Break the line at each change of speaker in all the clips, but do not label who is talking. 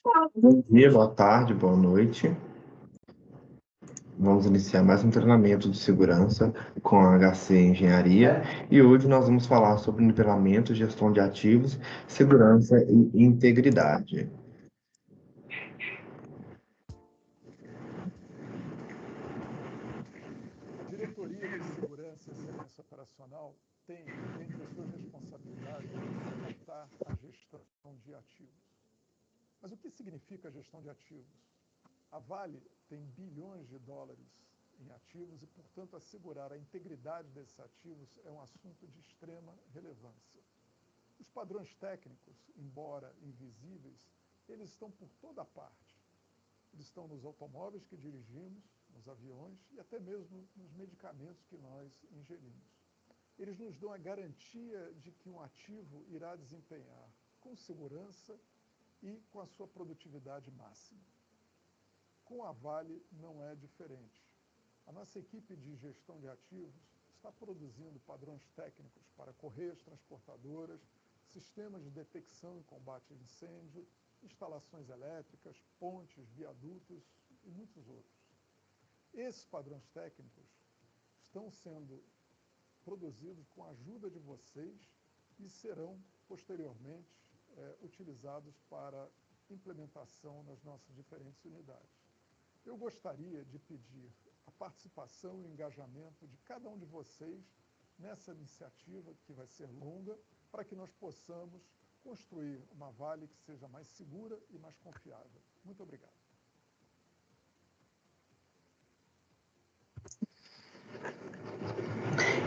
Bom dia, boa tarde, boa noite. Vamos iniciar mais um treinamento de segurança com a HC Engenharia e hoje nós vamos falar sobre nivelamento, gestão de ativos, segurança e integridade.
A Diretoria de Segurança e Excelência Operacional tem, entre as suas responsabilidades, fomentar a gestão de ativos. Mas o que significa a gestão de ativos? A Vale tem bilhões de dólares em ativos e, portanto, assegurar a integridade desses ativos é um assunto de extrema relevância. Os padrões técnicos, embora invisíveis, eles estão por toda parte. Eles estão nos automóveis que dirigimos, nos aviões e até mesmo nos medicamentos que nós ingerimos. Eles nos dão a garantia de que um ativo irá desempenhar com segurança e com a sua produtividade máxima. Com a Vale não é diferente. A nossa equipe de gestão de ativos está produzindo padrões técnicos para correias transportadoras, sistemas de detecção e combate a incêndio, instalações elétricas, pontes, viadutos e muitos outros. Esses padrões técnicos estão sendo produzidos com a ajuda de vocês e serão, posteriormente, utilizados para implementação nas nossas diferentes unidades. Eu gostaria de pedir a participação e o engajamento de cada um de vocês nessa iniciativa, que vai ser longa, para que nós possamos construir uma Vale que seja mais segura e mais confiável. Muito obrigado.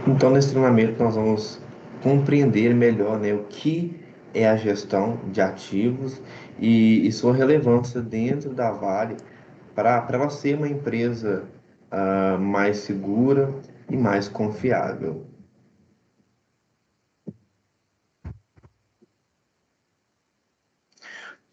Então, nesse treinamento, nós vamos compreender melhor, né, o que é a gestão de ativos e sua relevância dentro da Vale para ela ser uma empresa mais segura e mais confiável.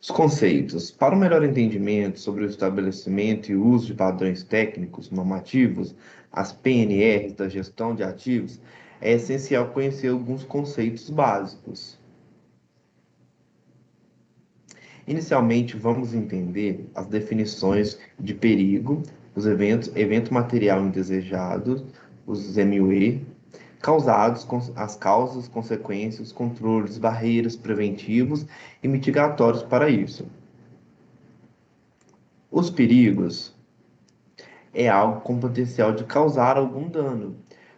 Os conceitos. Para um melhor entendimento sobre o estabelecimento e uso de padrões técnicos normativos, as PNRs da gestão de ativos, é essencial conhecer alguns conceitos básicos. Inicialmente, vamos entender as definições de perigo, os evento material indesejado, os MUE, causados, as causas, consequências, controles, barreiras preventivos e mitigatórios para isso. Os perigos é algo com potencial de causar algum dano.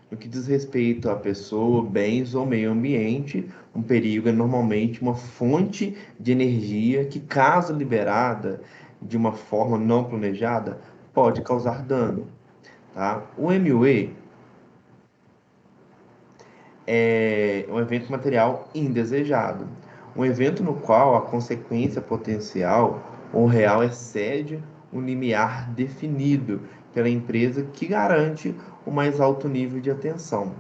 No que diz respeito à pessoa, bens ou meio ambiente, um perigo é normalmente uma fonte de energia que, caso liberada de uma forma não planejada, pode causar dano. Tá? O MUE é um evento material indesejado, um evento no qual a consequência potencial ou real excede um limiar definido pela empresa que garante o mais alto nível de atenção.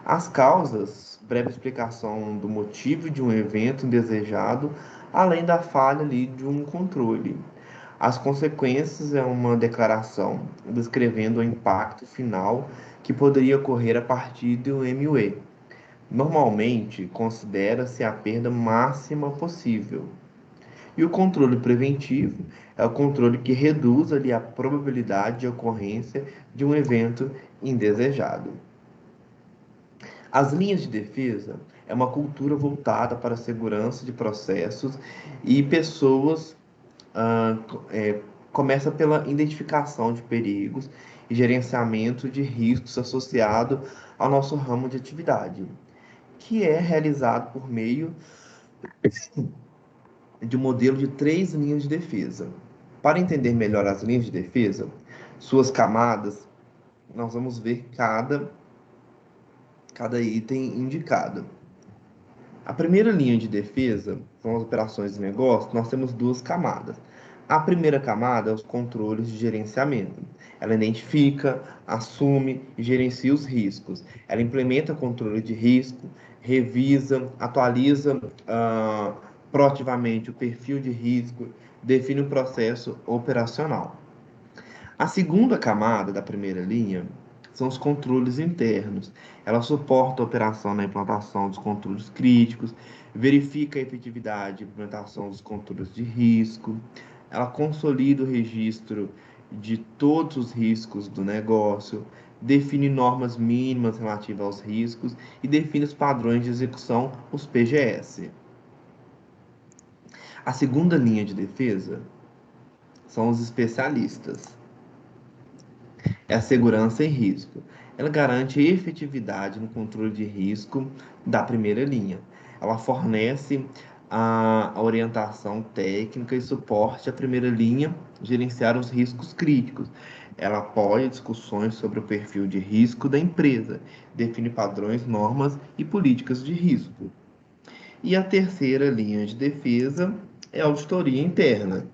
As causas, breve explicação do motivo de um evento indesejado, além da falha ali de um controle. As consequências é uma declaração descrevendo o impacto final que poderia ocorrer a partir do MUE. Normalmente, considera-se a perda máxima possível. E o controle preventivo é o controle que reduz ali a probabilidade de ocorrência de um evento indesejado. As linhas de defesa é uma cultura voltada para a segurança de processos e pessoas. ah, é, Começa pela identificação de perigos e gerenciamento de riscos associado ao nosso ramo de atividade, que é realizado por meio de um modelo de 3 linhas de defesa. Para entender melhor as linhas de defesa, suas camadas, nós vamos ver cada item indicado. A primeira linha de defesa são as operações de negócio. Nós temos duas camadas. A primeira camada é os controles de gerenciamento. Ela identifica, assume e gerencia os riscos. Ela implementa controle de risco, revisa, atualiza proativamente o perfil de risco, define o processo operacional. A segunda camada da primeira linha são os controles internos. Ela suporta a operação na implantação dos controles críticos, verifica a efetividade e implementação dos controles de risco, ela consolida o registro de todos os riscos do negócio, define normas mínimas relativas aos riscos e define os padrões de execução, os PGS. A segunda linha de defesa são os especialistas. É a segurança e risco. Ela garante efetividade no controle de risco da primeira linha. Ela fornece a orientação técnica e suporte à primeira linha, gerenciar os riscos críticos. Ela apoia discussões sobre o perfil de risco da empresa, define padrões, normas e políticas de risco. E a terceira linha de defesa é a auditoria interna.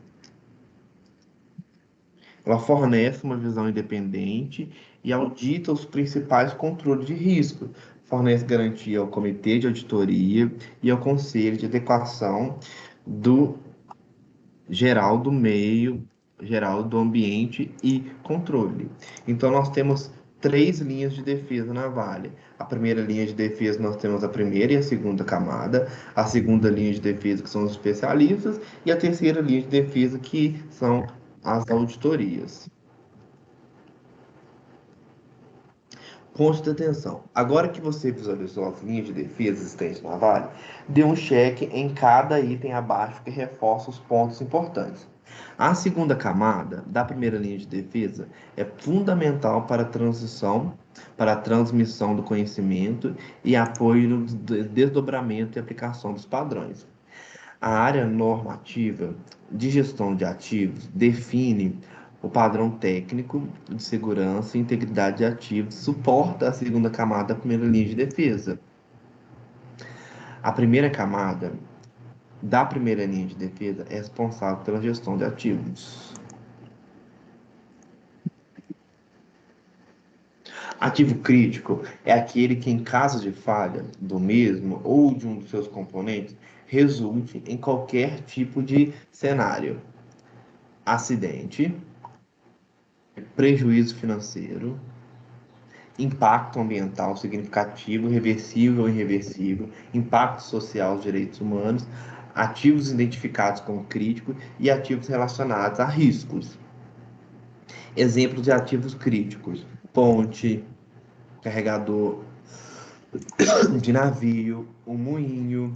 Ela fornece uma visão independente e audita os principais controles de risco, fornece garantia ao comitê de auditoria e ao conselho de adequação do geral do meio, geral do ambiente e controle. Então nós temos três linhas de defesa na Vale. A primeira linha de defesa nós temos a primeira e a segunda camada, a segunda linha de defesa que são os especialistas e a terceira linha de defesa que são as auditorias. Ponto de atenção. Agora que você visualizou as linhas de defesa existentes na Vale, dê um check em cada item abaixo que reforça os pontos importantes. A segunda camada da primeira linha de defesa é fundamental para a transição, para a transmissão do conhecimento e apoio no desdobramento e aplicação dos padrões. A área normativa de gestão de ativos define o padrão técnico de segurança e integridade de ativos, suporta a segunda camada da primeira linha de defesa. A primeira camada da primeira linha de defesa é responsável pela gestão de ativos. Ativo crítico é aquele que, em caso de falha do mesmo ou de um dos seus componentes, resulte em qualquer tipo de cenário: acidente, prejuízo financeiro, impacto ambiental significativo, reversível ou irreversível, impacto social aos direitos humanos, ativos identificados como críticos e ativos relacionados a riscos. Exemplos de ativos críticos: ponte, carregador de navio, um moinho,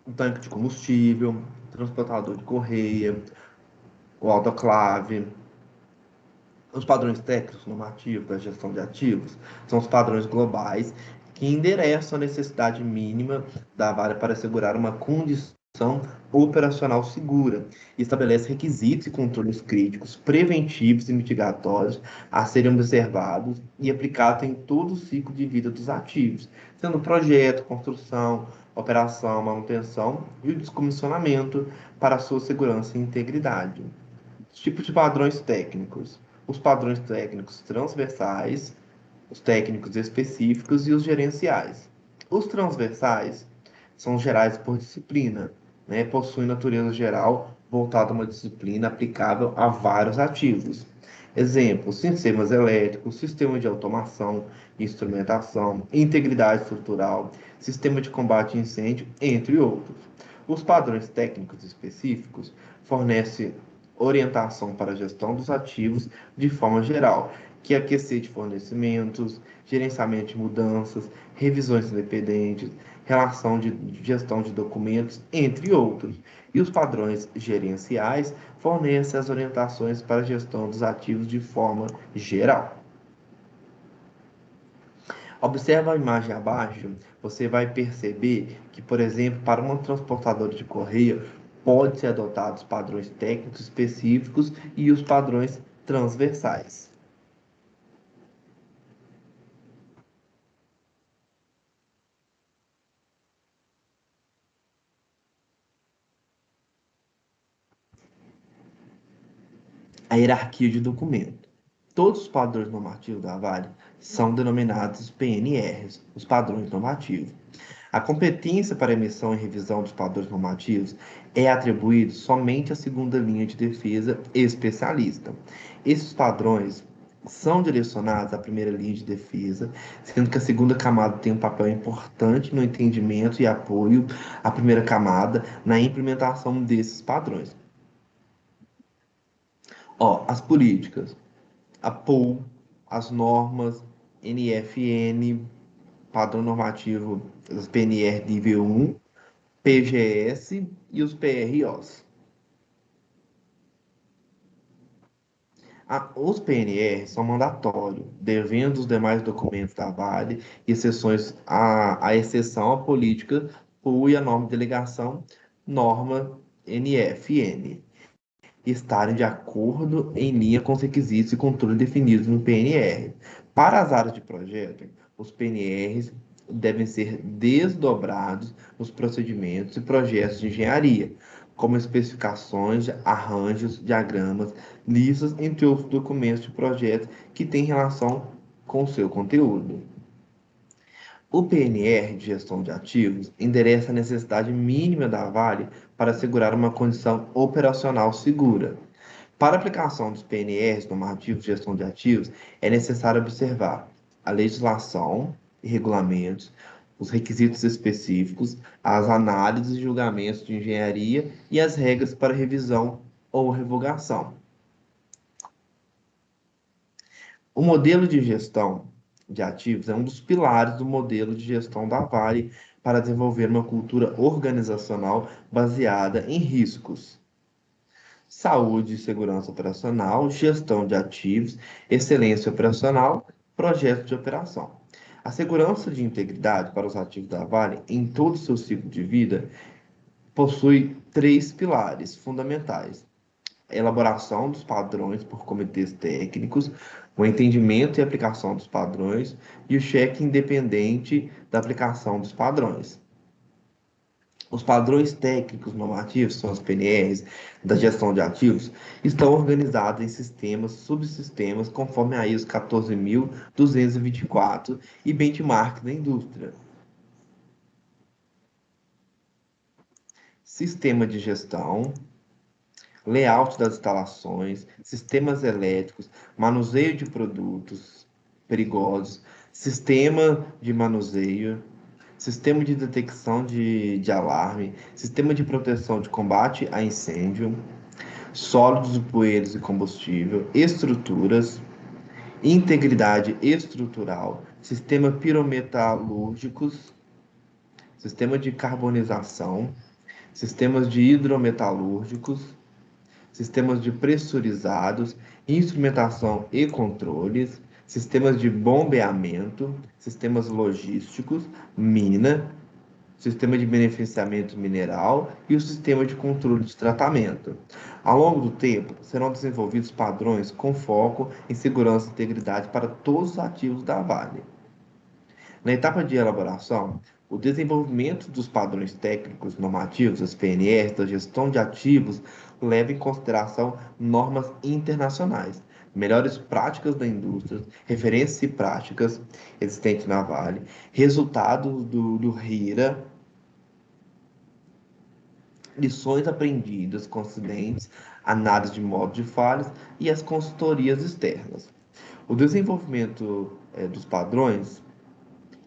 um tanque de combustível, transportador de correia, o autoclave. Os padrões técnicos normativos da gestão de ativos são os padrões globais que endereçam a necessidade mínima da Vale para assegurar uma condição operacional segura e estabelece requisitos e controles críticos, preventivos e mitigatórios a serem observados e aplicados em todo o ciclo de vida dos ativos, sendo projeto, construção, operação, manutenção e o descomissionamento para sua segurança e integridade. Tipos de padrões técnicos: os padrões técnicos transversais, os técnicos específicos e os gerenciais. Os transversais são gerais por disciplina, né? Possuem natureza geral voltada a uma disciplina aplicável a vários ativos. Exemplos: sistemas elétricos, sistema de automação e instrumentação, integridade estrutural, sistema de combate a incêndio, entre outros. Os padrões técnicos específicos fornecem orientação para a gestão dos ativos de forma geral, que é aquecer de fornecimentos, gerenciamento de mudanças, revisões independentes, relação de gestão de documentos, entre outros. E os padrões gerenciais fornecem as orientações para a gestão dos ativos de forma geral. Observa a imagem abaixo, você vai perceber que, por exemplo, para uma transportadora de correia, pode ser adotados padrões técnicos específicos e os padrões transversais. A hierarquia de documento. Todos os padrões normativos da Vale são denominados PNRs, os padrões normativos. A competência para emissão e revisão dos padrões normativos é atribuída somente à segunda linha de defesa especialista. Esses padrões são direcionados à primeira linha de defesa, sendo que a segunda camada tem um papel importante no entendimento e apoio à primeira camada na implementação desses padrões. Ó, as políticas, a POU, as normas, NFN, padrão normativo das PNR nível 1, PGS e os PROs. Os PNR são mandatórios, devendo os demais documentos da Vale, exceções a exceção a política, PU e a norma de delegação, norma NFN, estarem de acordo em linha com os requisitos e controle definidos no PNR. Para as áreas de projeto, os PNRs devem ser desdobrados nos procedimentos e projetos de engenharia, como especificações, arranjos, diagramas, listas, entre outros documentos de projeto que têm relação com o seu conteúdo. O PNR de gestão de ativos endereça a necessidade mínima da Vale para assegurar uma condição operacional segura. Para a aplicação dos PNRs normativos de gestão de ativos, é necessário observar a legislação e regulamentos, os requisitos específicos, as análises e julgamentos de engenharia e as regras para revisão ou revogação. O modelo de gestão de ativos é um dos pilares do modelo de gestão da Vale para desenvolver uma cultura organizacional baseada em riscos, saúde e segurança operacional, gestão de ativos, excelência operacional, projeto de operação. A segurança de integridade para os ativos da Vale em todo o seu ciclo de vida possui três pilares fundamentais: elaboração dos padrões por comitês técnicos, o entendimento e aplicação dos padrões e o cheque independente da aplicação dos padrões. Os padrões técnicos normativos, são os PNRs, da gestão de ativos, estão organizados em sistemas, subsistemas, conforme a ISO 14.224 e benchmark da indústria. Sistema de gestão, layout das instalações, sistemas elétricos, manuseio de produtos perigosos, sistema de manuseio, sistema de detecção de alarme, sistema de proteção de combate a incêndio, sólidos, poeiros e combustível, estruturas, integridade estrutural, sistema pirometalúrgicos, sistema de carbonização, sistemas de hidrometalúrgicos, sistemas de pressurizados, instrumentação e controles, sistemas de bombeamento, sistemas logísticos, mina, sistema de beneficiamento mineral e o sistema de controle de tratamento. Ao longo do tempo, serão desenvolvidos padrões com foco em segurança e integridade para todos os ativos da Vale. Na etapa de elaboração, o desenvolvimento dos padrões técnicos normativos, as PNRs, da gestão de ativos, leva em consideração normas internacionais, melhores práticas da indústria, referências e práticas existentes na Vale, resultados do RIRA, lições aprendidas com acidentes, análise de modos de falhas e as consultorias externas. O desenvolvimento dos padrões,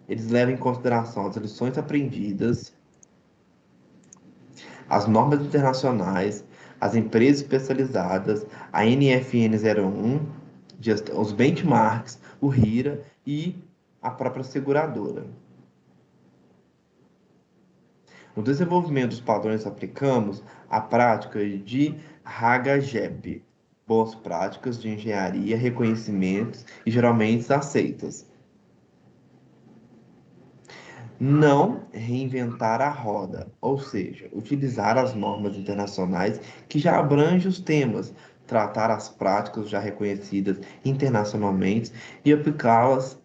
eles levam em consideração as lições aprendidas, as normas internacionais, as empresas especializadas, a NFN 01, os benchmarks, o RIRA e a própria seguradora. No desenvolvimento dos padrões, aplicamos a prática de RAGAGEP, boas práticas de engenharia, reconhecimentos e geralmente aceitas. Não reinventar a roda, ou seja, utilizar as normas internacionais que já abrangem os temas, tratar as práticas já reconhecidas internacionalmente e aplicá-las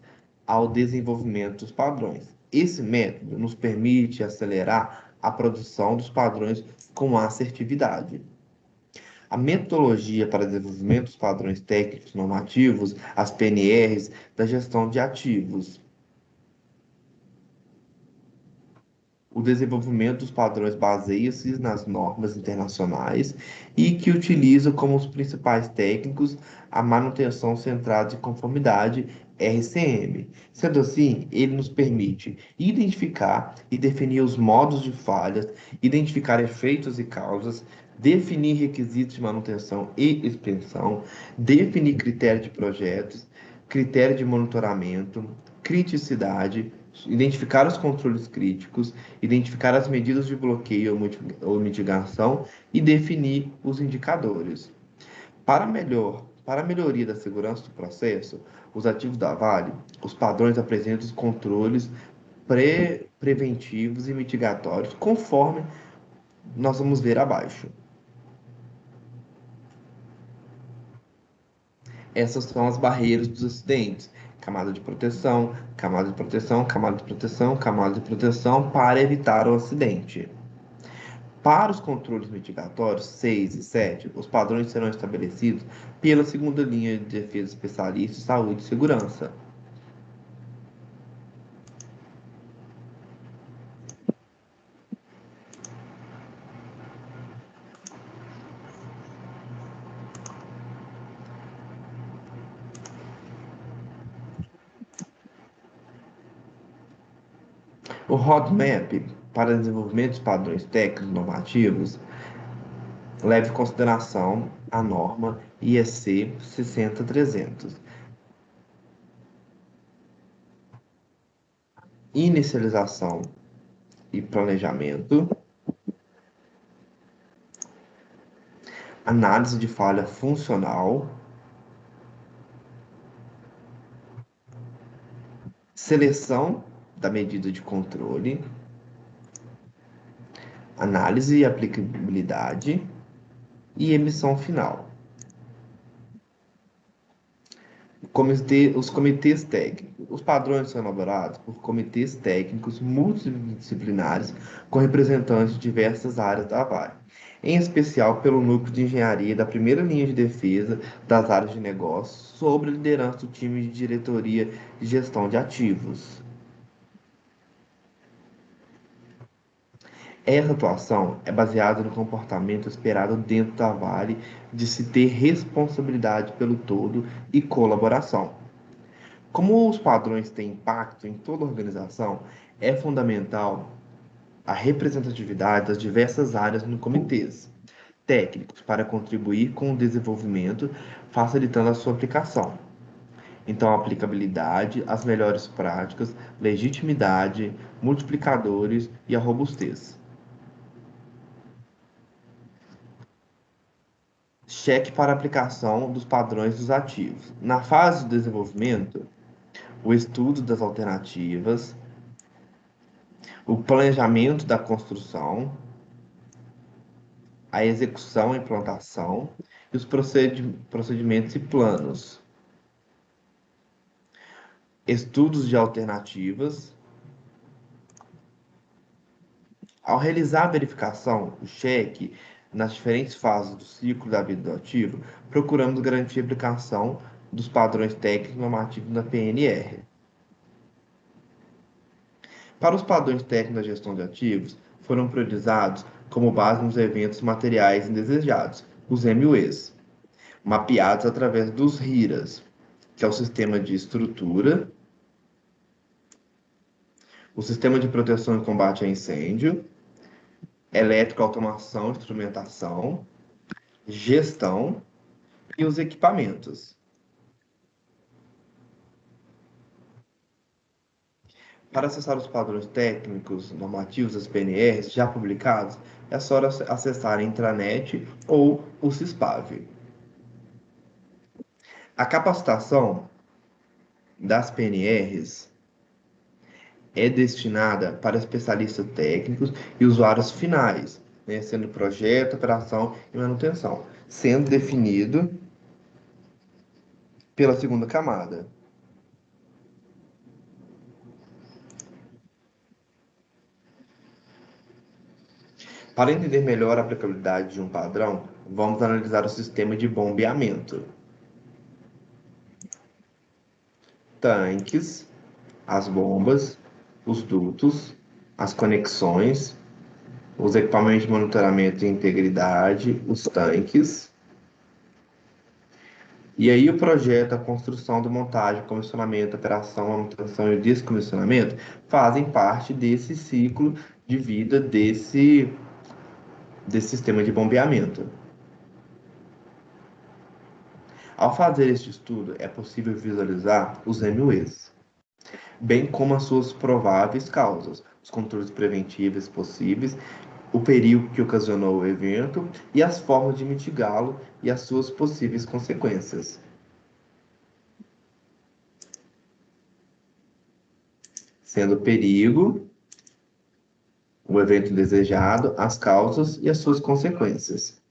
ao desenvolvimento dos padrões. Esse método nos permite acelerar a produção dos padrões com assertividade. A metodologia para desenvolvimento dos padrões técnicos normativos, as PNRs, da gestão de ativos. O desenvolvimento dos padrões baseia-se nas normas internacionais e que utiliza como os principais técnicos a manutenção centrada de conformidade RCM. Sendo assim, ele nos permite identificar e definir os modos de falhas, identificar efeitos e causas, definir requisitos de manutenção e expensão, definir critério de projetos, critério de monitoramento, criticidade, identificar os controles críticos, identificar as medidas de bloqueio ou mitigação e definir os indicadores. Para a melhoria da segurança do processo, os ativos da Vale, os padrões apresentam os controles preventivos e mitigatórios, conforme nós vamos ver abaixo. Essas são as barreiras dos acidentes. Camada de proteção, camada de proteção, camada de proteção, camada de proteção para evitar o acidente. Para os controles mitigatórios 6 e 7, os padrões serão estabelecidos pela segunda linha de defesa especialista de saúde e segurança. O roadmap para desenvolvimento de padrões técnicos normativos leva em consideração a norma IEC 60300. Inicialização e planejamento, análise de falha funcional, seleção da medida de controle, análise e aplicabilidade e emissão final. Os comitês técnicos. Os padrões são elaborados por comitês técnicos multidisciplinares com representantes de diversas áreas da Vale, em especial pelo núcleo de engenharia da primeira linha de defesa das áreas de negócio, sob a liderança do time de diretoria de gestão de ativos. Essa atuação é baseada no comportamento esperado dentro da Vale de se ter responsabilidade pelo todo e colaboração. Como os padrões têm impacto em toda a organização, é fundamental a representatividade das diversas áreas no comitês técnicos para contribuir com o desenvolvimento, facilitando a sua aplicação. Então, a aplicabilidade, as melhores práticas, legitimidade, multiplicadores e a robustez. Cheque para aplicação dos padrões dos ativos. Na fase de desenvolvimento, o estudo das alternativas, o planejamento da construção, a execução e implantação e os procedimentos e planos. Estudos de alternativas. Ao realizar a verificação, o cheque, nas diferentes fases do ciclo da vida do ativo, procuramos garantir a aplicação dos padrões técnicos normativos da PNR. Para os padrões técnicos da gestão de ativos, foram priorizados como base nos eventos materiais indesejados, os MUEs, mapeados através dos RIRAs, que é o Sistema de Estrutura, o Sistema de Proteção e Combate a Incêndio, Elétrica, Automação, Instrumentação, Gestão e os equipamentos. Para acessar os padrões técnicos normativos das PNRs já publicados, é só acessar a intranet ou o CISPAV. A capacitação das PNRs é destinada para especialistas técnicos e usuários finais, né, sendo projeto, operação e manutenção, sendo definido pela segunda camada. Para entender melhor a aplicabilidade de um padrão, vamos analisar o sistema de bombeamento. Tanques, as bombas, os dutos, as conexões, os equipamentos de monitoramento de integridade, os tanques. E aí o projeto, a construção, de montagem, comissionamento, operação, manutenção e descomissionamento fazem parte desse ciclo de vida desse sistema de bombeamento. Ao fazer este estudo, é possível visualizar os MUEs, bem como as suas prováveis causas, os controles preventivos possíveis, o perigo que ocasionou o evento e as formas de mitigá-lo e as suas possíveis consequências. Sendo o perigo, o evento indesejado, as causas e as suas consequências.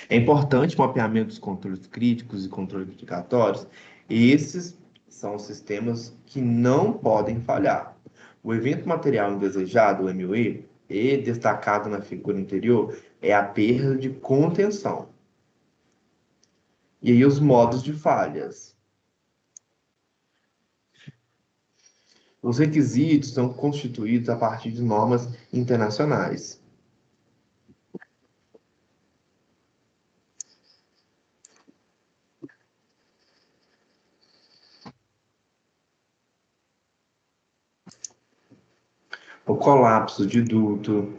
É importante o mapeamento dos controles críticos e controles mitigatórios. Esses são os sistemas que não podem falhar. O evento material indesejado, o MUE, e destacado na figura anterior, é a perda de contenção. E aí os modos de falhas. Os requisitos são constituídos a partir de normas internacionais. O colapso de duto,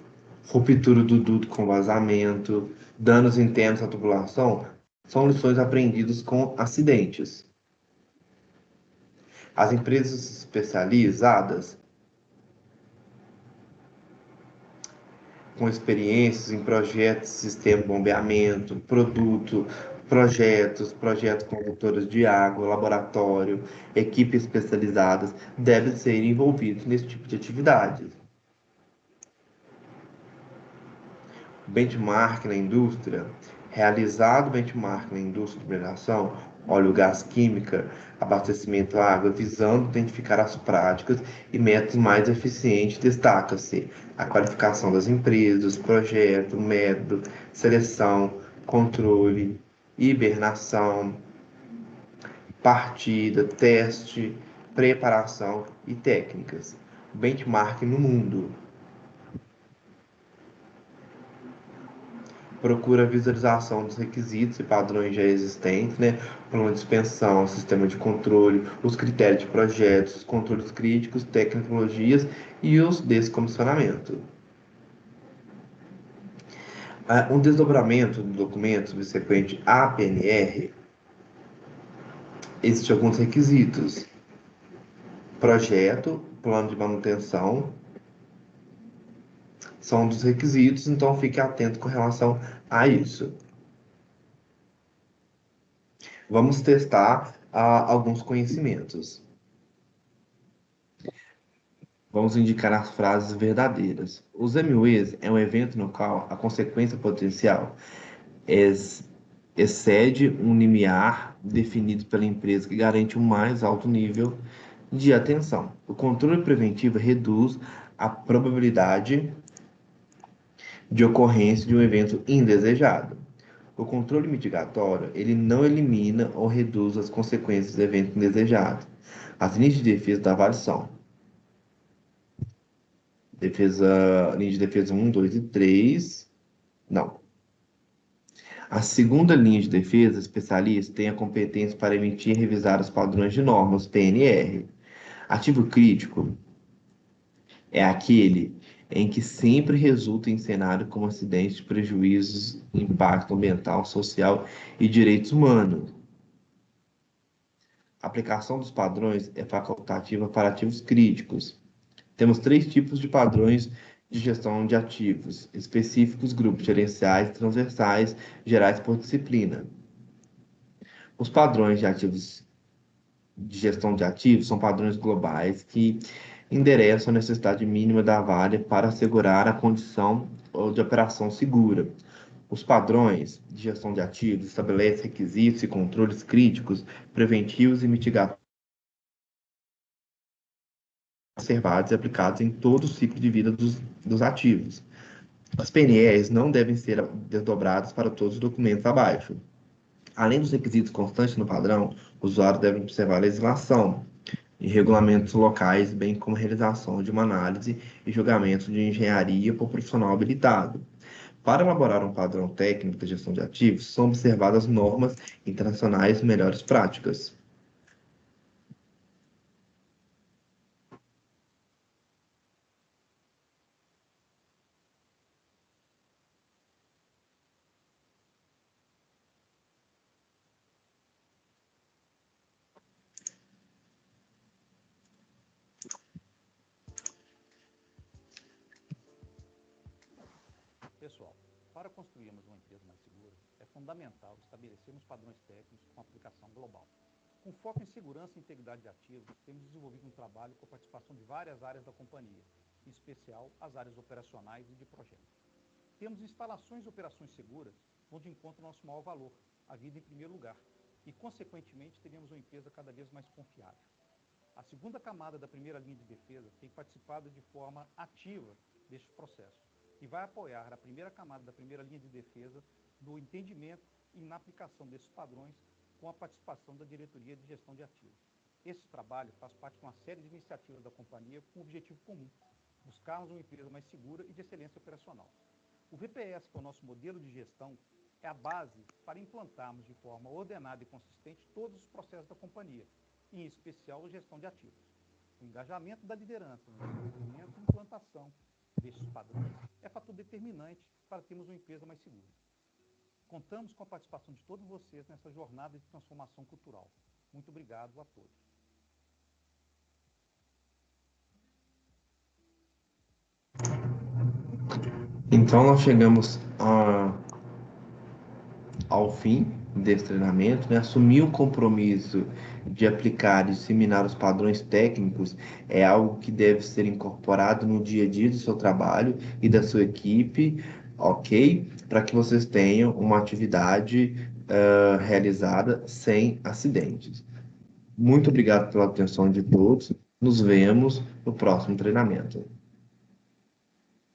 ruptura do duto com vazamento, danos internos à tubulação são lições aprendidas com acidentes. As empresas especializadas, com experiências em projetos de sistema de bombeamento, projetos condutores de água, laboratório, equipes especializadas, devem ser envolvidos nesse tipo de atividade. Benchmark na indústria, realizado benchmark na indústria de mineração, óleo, gás, química, abastecimento à água, visando identificar as práticas e métodos mais eficientes, destaca-se a qualificação das empresas, projeto, método, seleção, controle, hibernação, partida, teste, preparação e técnicas. Benchmark no mundo. Procura a visualização dos requisitos e padrões já existentes, né? Plano de suspensão, sistema de controle, os critérios de projetos, os controles críticos, tecnologias e os descomissionamento. Um desdobramento do documento subsequente à PNR, existem alguns requisitos. Projeto, plano de manutenção, são um dos requisitos, então fique atento com relação a isso. Vamos testar alguns conhecimentos. Vamos indicar as frases verdadeiras. Os MUEs é um evento no qual a consequência potencial excede um limiar definido pela empresa que garante um mais alto nível de atenção. O controle preventivo reduz a probabilidade de ocorrência de um evento indesejado. O controle mitigatório, ele não elimina ou reduz as consequências do evento indesejado. As linhas de defesa da avaliação. Linha de defesa 1, 2 e 3. Não. A segunda linha de defesa, especialista, tem a competência para emitir e revisar os padrões de normas, PNR. Ativo crítico é aquele em que sempre resulta em cenário como acidentes, prejuízos, impacto ambiental, social e direitos humanos. A aplicação dos padrões é facultativa para ativos críticos. Temos 3 tipos de padrões de gestão de ativos: específicos, grupos gerenciais, transversais, gerais por disciplina. Os padrões de gestão de ativos são padrões globais que endereçam a necessidade mínima da Vale para assegurar a condição de operação segura. Os padrões de gestão de ativos estabelecem requisitos e controles críticos, preventivos e mitigatórios observados e aplicados em todo o ciclo de vida dos ativos. As PNEs não devem ser desdobradas para todos os documentos abaixo. Além dos requisitos constantes no padrão, o usuário deve observar a legislação e regulamentos locais, bem como realização de uma análise e julgamento de engenharia por profissional habilitado. Para elaborar um padrão técnico de gestão de ativos, são observadas normas internacionais e melhores práticas.
Pessoal, para construirmos uma empresa mais segura, é fundamental estabelecermos padrões técnicos com aplicação global. Com foco em segurança e integridade de ativos, temos desenvolvido um trabalho com a participação de várias áreas da companhia, em especial as áreas operacionais e de projetos. Temos instalações e operações seguras, onde encontra o nosso maior valor, a vida em primeiro lugar, e, consequentemente, teremos uma empresa cada vez mais confiável. A segunda camada da primeira linha de defesa tem participado de forma ativa deste processo e vai apoiar a primeira camada da primeira linha de defesa no entendimento e na aplicação desses padrões com a participação da diretoria de gestão de ativos. Esse trabalho faz parte de uma série de iniciativas da companhia com um objetivo comum: buscarmos uma empresa mais segura e de excelência operacional. O VPS, que é o nosso modelo de gestão, é a base para implantarmos de forma ordenada e consistente todos os processos da companhia, em especial a gestão de ativos. O engajamento da liderança no desenvolvimento e implantação destes padrões é fator determinante para termos uma empresa mais segura. Contamos com a participação de todos vocês nessa jornada de transformação cultural. Muito obrigado a todos.
Então, nós chegamos ao fim desse treinamento, né? Assumir o compromisso de aplicar e disseminar os padrões técnicos é algo que deve ser incorporado no dia a dia do seu trabalho e da sua equipe, ok? Para que vocês tenham uma atividade realizada sem acidentes. Muito obrigado pela atenção de todos. Nos vemos no próximo treinamento.